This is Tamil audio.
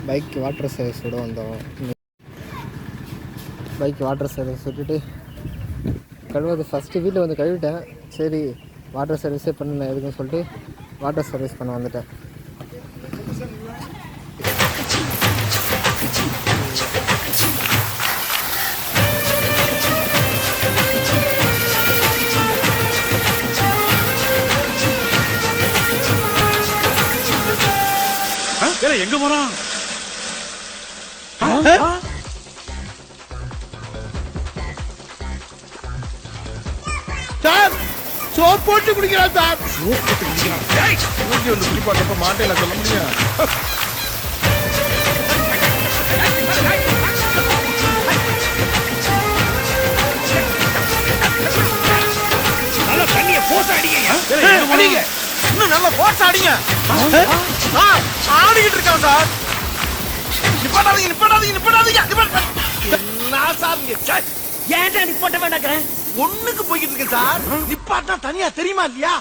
பைக் வாட்டர் சர்வீஸ் விட வந்தோம். பைக் வாட்டர் சர்வீஸ் விட்டுட்டு கழுவாது ஃபஸ்ட்டு வீட்டில் வந்து கழுவிட்டேன். சரி வாட்டர் சர்வீஸே பண்ணல எதுக்குன்னு சொல்லிட்டு வாட்டர் சர்வீஸ் பண்ண வந்துட்டேன். எங்க போறான்? சார் சோப் போட்டு குடிக்கிறான் சார். சோப் போட்டு குடிக்கிறான். குடிப்பாட்டப்ப மாட்டேல சொல்ல முடியும். நல்லா தண்ணிய போட்டு அடிங்க. அடிங்க. இன்னும் நல்லா போட்டு அடிங்க. ஆடிக்கிட்டு இருக்கான் சார். நிப்பாட்டாதீங்க. நான் சார் ஏன்டா நிப்பாட்ட வேண்டாம்? ஒண்ணுக்கு போய்கிட்டு இருக்கேன் சார். நிப்பாட்டா தனியா தெரியுமா இல்லையா?